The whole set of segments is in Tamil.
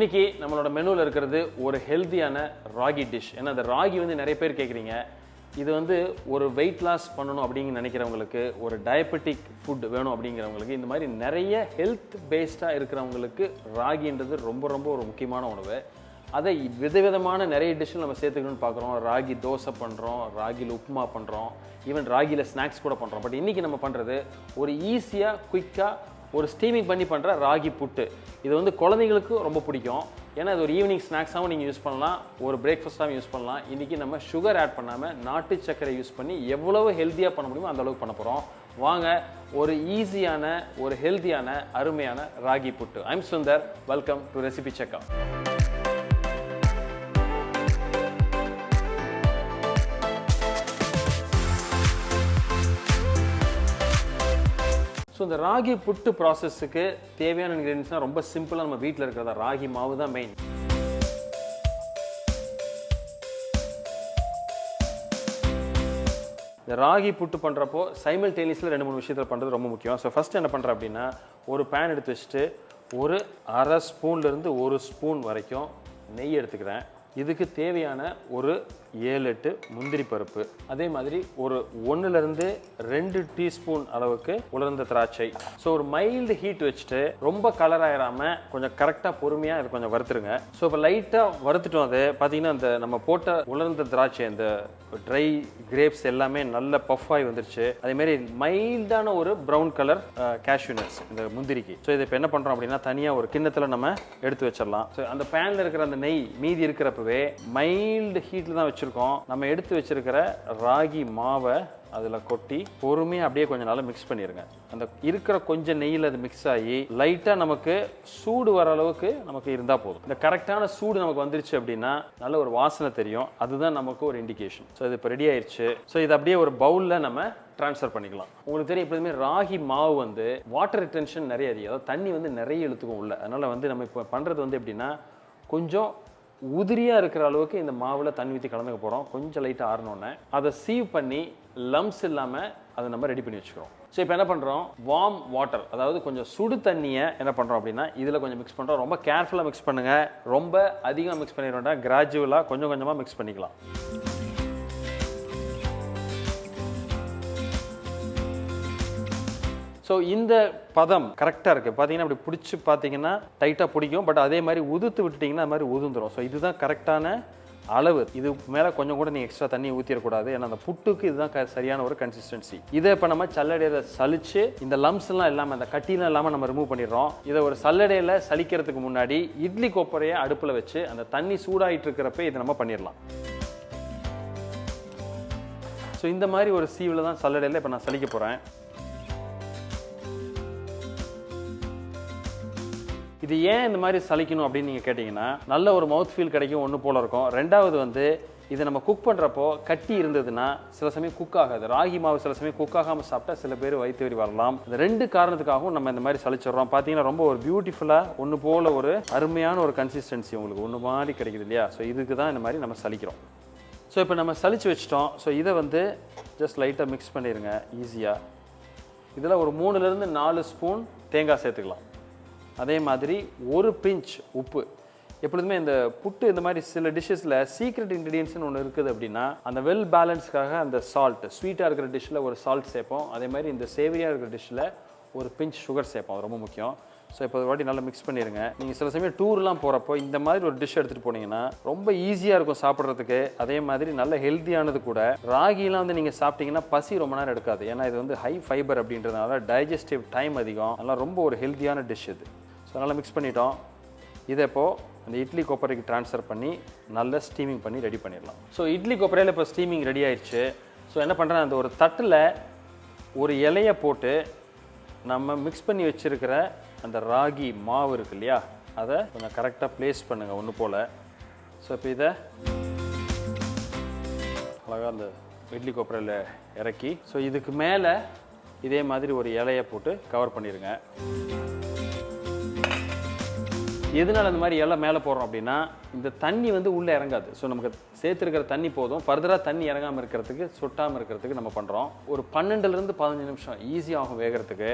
இன்னைக்கு நம்மளோட மெனுவில் இருக்கிறது ஒரு ஹெல்த்தியான ராகி டிஷ். ஏன்னா அந்த ராகி வந்து நிறைய பேர் கேட்குறீங்க. இது வந்து ஒரு வெயிட் லாஸ் பண்ணணும் அப்படிங்கிற நினைக்கிறவங்களுக்கு, ஒரு டயபெட்டிக் ஃபுட் வேணும் அப்படிங்கிறவங்களுக்கு, இந்த மாதிரி நிறைய ஹெல்த் பேஸ்டாக இருக்கிறவங்களுக்கு ராகின்றது ரொம்ப ரொம்ப ஒரு முக்கியமான உணவு. அதை விதவிதமான நிறைய டிஷ்ஷில் நம்ம சேர்த்துக்கணும்னு பார்க்குறோம். ராகி தோசை பண்ணுறோம், ராகியில் உப்புமா பண்ணுறோம், ஈவன் ராகியில் ஸ்நாக்ஸ் கூட பண்ணுறோம். பட் இன்றைக்கி நம்ம பண்ணுறது ஒரு ஈஸியாக குயிக்காக ஒரு ஸ்டீமிங் பண்ணி பண்ணுற ராகி புட்டு. இது வந்து குழந்தைங்களுக்கு ரொம்ப பிடிக்கும். ஏன்னா இது ஒரு ஈவினிங் ஸ்நாக்ஸாகவும் நீங்கள் யூஸ் பண்ணலாம், ஒரு பிரேக்ஃபாஸ்ட்டாகவும் யூஸ் பண்ணலாம். இன்றைக்கி நம்ம சுகர் ஆட் பண்ணாமல் நாட்டு சர்க்கரை யூஸ் பண்ணி எவ்வளவு ஹெல்த்தியாக பண்ண முடியுமோ அந்த அளவுக்கு பண்ண போகிறோம். வாங்க ஒரு ஈஸியான, ஒரு ஹெல்த்தியான, அருமையான ragi puttu. I'm Sundar. Welcome to recipe checker. So இந்த ராகி புட்டு ப்ராசஸுக்கு தேவையான இன்க்ரீடியன்ஸ்னால் ரொம்ப சிம்பிளாக நம்ம வீட்டில் இருக்கிறதா ராகி மாவு தான் மெயின். இந்த ராகி புட்டு பண்ணுறப்போ சைமல்டேனியஸில் 2-3 விஷயத்தில் பண்ணுறது ரொம்ப முக்கியம். ஸோ ஃபஸ்ட்டு என்ன பண்ணுறேன் அப்படின்னா, ஒரு பேன் எடுத்து வச்சுட்டு ஒரு அரை ஸ்பூன்லேருந்து 1 ஸ்பூன் வரைக்கும் நெய் எடுத்துக்கிறேன். இதுக்கு தேவையான ஒரு 7-8 முந்திரி பருப்பு, அதே மாதிரி ஒரு 1-2 டீஸ்பூன் அளவுக்கு உலர்ந்த திராட்சை. ஸோ ஒரு மைல்டு ஹீட் வச்சுட்டு ரொம்ப கலர் ஆயிடாமல் கொஞ்சம் கரெக்டாக பொறுமையாக இது கொஞ்சம் வறுத்துருங்க. ஸோ இப்போ லைட்டாக வறுத்துட்டோம். அது பார்த்தீங்கன்னா அந்த நம்ம போட்ட உலர்ந்த திராட்சை, இந்த ட்ரை கிரேப்ஸ் எல்லாமே நல்ல பஃப் ஆகி வந்துருச்சு. அதேமாரி மைல்டான ஒரு ப்ரௌன் கலர் கேஷ்யூ நட்ஸ் இந்த முந்திரிக்கு. ஸோ இதை இப்போ என்ன பண்ணுறோம் அப்படின்னா, தனியாக ஒரு கிண்ணத்தில் நம்ம எடுத்து வச்சிடலாம். ஸோ அந்த பேனில் இருக்கிற அந்த நெய் மீதி இருக்கிறப்பவே மைல்டு ஹீட்டில் தான் வச்சுருக்கோம். நம்ம எடுத்து வச்சிருக்கிற ராகி மாவை அதில் கொட்டி பொறுமையாக அப்படியே கொஞ்சம் நல்லா மிக்ஸ் பண்ணிடுங்க. அந்த இருக்கிற கொஞ்சம் நெய்யில் அது மிக்ஸ் ஆகி லைட்டாக நமக்கு சூடு வர அளவுக்கு நமக்கு இருந்தால் போதும். இந்த கரெக்டான சூடு நமக்கு வந்துருச்சு அப்படின்னா நல்ல ஒரு வாசனை தெரியும். அதுதான் நமக்கு ஒரு இண்டிகேஷன். ஸோ இது இப்போ ரெடி ஆயிடுச்சு. ஸோ இது அப்படியே ஒரு பவுலில் நம்ம ட்ரான்ஸ்ஃபர் பண்ணிக்கலாம். உங்களுக்கு தெரியும், எப்போதுமே ராகி மாவு வந்து வாட்டர் ரிட்டென்ஷன் நிறைய அதிகம், அதாவது தண்ணி வந்து நிறைய இழுத்துக்கும் உள்ள. அதனால் வந்து நம்ம இப்போ பண்ணுறது வந்து எப்படின்னா, கொஞ்சம் உதிரியாக இருக்கிற அளவுக்கு இந்த மாவில் தண்ணி ஊற்றி கலந்துக்க போகிறோம். கொஞ்சம் லைட்டாக ஆறணுன்னே அதை சீவ் பண்ணி லம்ஸ் இல்லாமல் அதை நம்ம ரெடி பண்ணி வச்சுக்கிறோம். ஸோ இப்போ என்ன பண்ணுறோம், வார்ம் வாட்டர், அதாவது கொஞ்சம் சுடு தண்ணியை என்ன பண்ணுறோம் அப்படின்னா இதில் கொஞ்சம் மிக்ஸ் பண்ணுறோம். ரொம்ப கேர்ஃபுல்லாக மிக்ஸ் பண்ணுங்கள். ரொம்ப அதிகமாக மிக்ஸ் பண்ணிட வேண்டாம், கிராஜுவலாக கொஞ்சம் கொஞ்சமாக மிக்ஸ் பண்ணிக்கலாம். ஸோ இந்த பதம் கரெக்டாக இருக்குது. பார்த்தீங்கன்னா அப்படி பிடிச்சி பார்த்தீங்கன்னா டைட்டாக பிடிக்கும். பட் அதே மாதிரி உதுத்து விட்டுட்டிங்கன்னா அது மாதிரி உதுந்துடும். ஸோ இதுதான் கரெக்டான அளவு. இது மேலே கொஞ்சம் கூட நீங்கள் எக்ஸ்ட்ரா தண்ணி ஊற்றிடக்கூடாது. ஏன்னா அந்த புட்டுக்கு இதுதான் சரியான ஒரு கன்சிஸ்டன்சி. இதை இப்போ நம்ம சல்லடையில் சலிச்சு இந்த லம்ஸ்லாம் இல்லாமல், அந்த கட்டிலாம் இல்லாமல் நம்ம ரிமூவ் பண்ணிடுறோம். இதை ஒரு சல்லடையில் சலிக்கிறதுக்கு முன்னாடி இட்லி கொப்பரையை அடுப்பில் வச்சு அந்த தண்ணி சூடாகிட்டு இருக்கிறப்ப இதை நம்ம பண்ணிடலாம். ஸோ இந்த மாதிரி ஒரு சீவில் தான் சல்லடையில் இப்போ நான் சலிக்க போகிறேன். இது ஏன் இந்த மாதிரி சலிக்கணும் அப்படின்னு நீங்கள் கேட்டிங்கன்னா, நல்ல ஒரு மவுத் ஃபீல் கிடைக்கும், ஒன்று போல் இருக்கும். ரெண்டாவது வந்து இதை நம்ம குக் பண்ணுறப்போ கட்டி இருந்ததுன்னா சில சமயம் குக் ஆகாது. ராகி மாவு சில சமயம் குக் ஆகாமல் சாப்பிட்டா சில பேர் வயிற்று வலி வரலாம். இந்த 2 காரணத்துக்காகவும் நம்ம இந்த மாதிரி சலிச்சிடுறோம். பார்த்தீங்கன்னா ரொம்ப ஒரு பியூட்டிஃபுல்லாக ஒன்று போல் ஒரு அருமையான ஒரு கன்சிஸ்டன்சி உங்களுக்கு ஒன்று மாதிரி கிடைக்குது இல்லையா? ஸோ இதுக்கு தான் இந்த மாதிரி நம்ம சலிக்கிறோம். ஸோ இப்போ நம்ம சலிச்சு வச்சிட்டோம். ஸோ இதை வந்து ஜஸ்ட் லைட்டாக மிக்ஸ் பண்ணிடுங்க ஈஸியாக. இதில் ஒரு 3-4 ஸ்பூன் தேங்காய் சேர்த்துக்கலாம். அதே மாதிரி ஒரு பிஞ்ச் உப்பு. எப்பொழுதுமே இந்த புட்டு இந்த மாதிரி சில டிஷ்ஷஸில் சீக்ரெட் இன்க்ரீடியன்ட்ஸ்னு ஒன்று இருக்குது அப்படின்னா, அந்த வெல் பேலன்ஸ்க்காக அந்த சால்ட், ஸ்வீட்டாக இருக்கிற டிஷ்ஷில் ஒரு சால்ட் சேர்ப்போம். அதே மாதிரி இந்த சேவியாக இருக்கிற டிஷ்ஷில் ஒரு பிஞ்ச் சுகர் சேர்ப்போம். அது ரொம்ப முக்கியம். ஸோ இப்போ ஒரு வாட்டி நல்லா மிக்ஸ் பண்ணிடுங்க. நீங்கள் சில சமயம் டூர்லாம் போகிறப்போ இந்த மாதிரி ஒரு டிஷ் எடுத்துகிட்டு போனீங்கன்னா ரொம்ப ஈஸியாக இருக்கும் சாப்பிட்றதுக்கு. அதே மாதிரி நல்ல ஹெல்த்தியானது கூட. ராகிலாம் வந்து நீங்கள் சாப்பிட்டீங்கன்னா பசி ரொம்ப நேரம் எடுக்காது. ஏன்னா இது வந்து ஹை ஃபைபர் அப்படின்றதுனால டைஜஸ்டிவ் டைம் அதிகம். அதனால் ரொம்ப ஒரு ஹெல்த்தியான டிஷ் இது. ஸோ நல்லா மிக்ஸ் பண்ணிட்டோம். இதை இப்போது அந்த இட்லி கொப்பரைக்கு ட்ரான்ஸ்ஃபர் பண்ணி நல்லா ஸ்டீமிங் பண்ணி ரெடி பண்ணிடலாம். ஸோ இட்லி கொப்பரையில் இப்போ ஸ்டீமிங் ரெடி ஆயிடுச்சு. ஸோ என்ன பண்ணுறேன், அந்த ஒரு தட்டில் ஒரு இலையை போட்டு நம்ம மிக்ஸ் பண்ணி வச்சுருக்கிற அந்த ராகி மாவு இருக்கு இல்லையா, அதை கொஞ்சம் கரெக்டாக ப்ளேஸ் பண்ணுங்கள் ஒன்று போல். ஸோ இப்போ இதை அழகாக அந்த இட்லி கொப்பரையில் இறக்கி, ஸோ இதுக்கு மேலே இதே மாதிரி ஒரு இலையை போட்டு கவர் பண்ணிடுங்க. எதனால் அந்த மாதிரி எல்லாம் மேலே போடுறோம் அப்படின்னா, இந்த தண்ணி வந்து உள்ளே இறங்காது. ஸோ நமக்கு சேர்த்துருக்கிற தண்ணி போதும். ஃபர்தராக தண்ணி இறங்காமல் இருக்கிறதுக்கு, சொட்டாமல் இருக்கிறதுக்கு நம்ம பண்ணுறோம். ஒரு 12-15 நிமிஷம் ஈஸியாகும் வேகிறதுக்கு.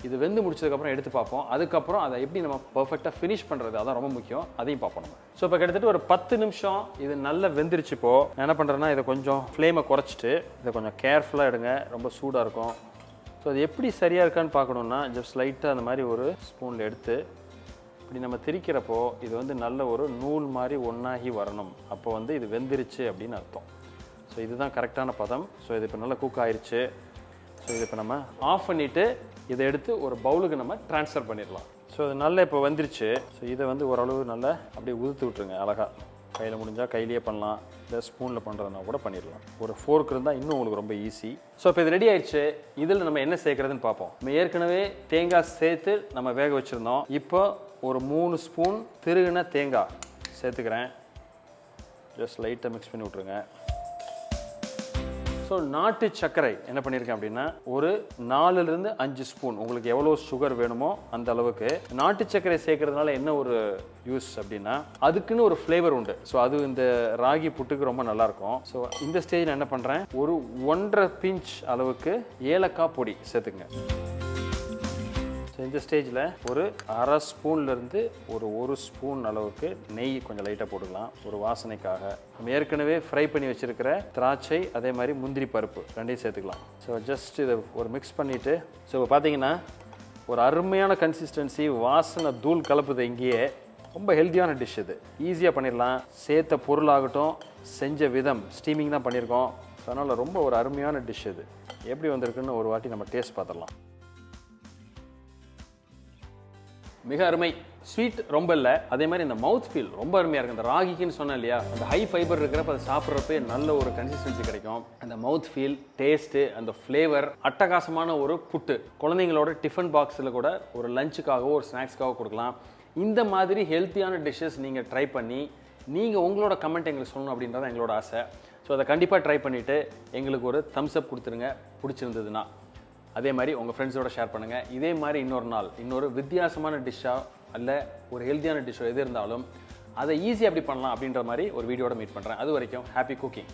இது வெந்து முடிச்சதுக்கப்புறம் எடுத்து பார்ப்போம். அதுக்கப்புறம் அதை எப்படி நம்ம பர்ஃபெக்டாக ஃபினிஷ் பண்ணுறது, அதான் ரொம்ப முக்கியம். அதையும் பார்ப்போம் நம்ம. ஸோ இப்போ கிட்டத்தட்ட ஒரு 10 நிமிஷம் இது நல்லா வெந்துருச்சு. இப்போ நான் என்ன பண்ணுறேன்னா, இதை கொஞ்சம் ஃப்ளேமை குறைச்சிட்டு இதை கொஞ்சம் கேர்ஃபுல்லாக எடுங்க, ரொம்ப சூடாக இருக்கும். ஸோ அது எப்படி சரியாக இருக்கான்னு பார்க்கணுன்னா, ஜஸ்ட் லைட்டாக அந்த மாதிரி ஒரு ஸ்பூனில் எடுத்து இப்படி நம்ம திரிக்கிறப்போ இது வந்து நல்ல ஒரு நூல் மாதிரி ஒன்றாகி வரணும். அப்போ வந்து இது வெந்துருச்சு அப்படின்னு அர்த்தம். ஸோ இதுதான் கரெக்டான பதம். ஸோ இது இப்போ நல்லா குக் ஆயிடுச்சு. ஸோ இதை இப்போ நம்ம ஆஃப் பண்ணிவிட்டு இதை எடுத்து ஒரு பவுலுக்கு நம்ம ட்ரான்ஸ்ஃபர் பண்ணிடலாம். ஸோ இது நல்லா இப்போ வந்துருச்சு. ஸோ இதை வந்து ஓரளவு நல்லா அப்படியே உதுத்து விட்ருங்க. அழகாக கையில் முடிஞ்சால் கையிலேயே பண்ணலாம், இல்லை ஸ்பூனில் பண்ணுறதுனா கூட பண்ணிடலாம். ஒரு ஃபோர்க் இருந்தால் இன்னும் உங்களுக்கு ரொம்ப ஈஸி. ஸோ இப்போ இது ரெடி ஆயிடுச்சு. இதில் நம்ம என்ன சேர்க்குறதுன்னு பார்ப்போம். நம்ம ஏற்கனவே தேங்காய் சேர்த்து நம்ம வேக வச்சுருந்தோம். இப்போ ஒரு 3 ஸ்பூன் திருகின தேங்காய் சேர்த்துக்கிறேன். ஜஸ்ட் லைட்டாக மிக்ஸ் பண்ணி விட்ருங்க. ஸோ நாட்டு சர்க்கரை என்ன பண்ணியிருக்கேன் அப்படின்னா, ஒரு 4லிருந்து 5 ஸ்பூன், உங்களுக்கு எவ்வளோ சுகர் வேணுமோ அந்த அளவுக்கு. நாட்டு சர்க்கரை சேர்க்கறதுனால என்ன ஒரு யூஸ் அப்படின்னா, அதுக்குன்னு ஒரு ஃப்ளேவர் உண்டு. ஸோ அது இந்த ராகி புட்டுக்கு ரொம்ப நல்லாயிருக்கும். ஸோ இந்த ஸ்டேஜில் என்ன பண்ணுறேன், ஒரு 1.5 பிஞ்ச் அளவுக்கு ஏலக்காய் பொடி சேர்த்துக்குங்க. இந்த ஸ்டேஜில் ஒரு 1/2 ஸ்பூன்லேருந்து ஒரு ஸ்பூன் அளவுக்கு நெய் கொஞ்சம் லைட்டாக போட்டுக்கலாம், ஒரு வாசனைக்காக. நம்ம ஏற்கனவே ஃப்ரை பண்ணி வச்சுருக்கிற திராட்சை, அதே மாதிரி முந்திரி பருப்பு ரெண்டையும் சேர்த்துக்கலாம். ஸோ ஜஸ்ட் இதை ஒரு மிக்ஸ் பண்ணிவிட்டு, ஸோ இப்போ பார்த்தீங்கன்னா ஒரு அருமையான கன்சிஸ்டன்சி, வாசனை தூள் கலப்புது. இங்கேயே ரொம்ப ஹெல்த்தியான டிஷ் இது. ஈஸியாக பண்ணிடலாம். சேர்த்த பொருளாகட்டும், செஞ்ச விதம், ஸ்டீமிங் தான் பண்ணியிருக்கோம். ஸோ அதனால் ரொம்ப ஒரு அருமையான டிஷ் இது. எப்படி வந்திருக்குன்னு ஒரு வாட்டி நம்ம டேஸ்ட் பார்த்துடலாம். மிக அருமை. ஸ்வீட் ரொம்ப இல்லை, அதே மாதிரி இந்த மவுத் ஃபீல் ரொம்ப அருமையாக இருக்குது. இந்த ராகிக்குன்னு சொன்னேன் இல்லையா, அந்த ஹை ஃபைபர் இருக்கிறப்ப அதை சாப்பிட்றப்ப நல்ல ஒரு கன்சிஸ்டன்சி கிடைக்கும். அந்த மவுத் ஃபீல், டேஸ்ட்டு, அந்த ஃப்ளேவர், அட்டகாசமான ஒரு புட்டு. குழந்தைங்களோட டிஃபன் பாக்ஸில் கூட ஒரு லஞ்சுக்காகவோ ஒரு ஸ்நாக்ஸ்க்காகவோ கொடுக்கலாம். இந்த மாதிரி ஹெல்த்தியான டிஷ்ஷஸ் நீங்கள் ட்ரை பண்ணி நீங்கள் உங்களோட கமெண்ட் எங்களுக்கு சொல்லணும் அப்படின்றத எங்களோட ஆசை. ஸோ அதை கண்டிப்பாக ட்ரை பண்ணிவிட்டு எங்களுக்கு ஒரு தம்ஸ் அப் கொடுத்துருங்க பிடிச்சிருந்ததுன்னா. அதே மாதிரி உங்கள் ஃப்ரெண்ட்ஸோட ஷேர் பண்ணுங்கள். இதே மாதிரி இன்னொரு நாள் இன்னொரு வித்தியாசமான டிஷ்ஷாக அல்ல ஒரு ஹெல்த்தியான டிஷ்ஷோ எது இருந்தாலும் அதை ஈஸியாக எப்படி பண்ணலாம் அப்படின்ற மாதிரி ஒரு வீடியோட மீட் பண்ணுறேன். அது வரைக்கும் ஹாப்பி குக்கிங்.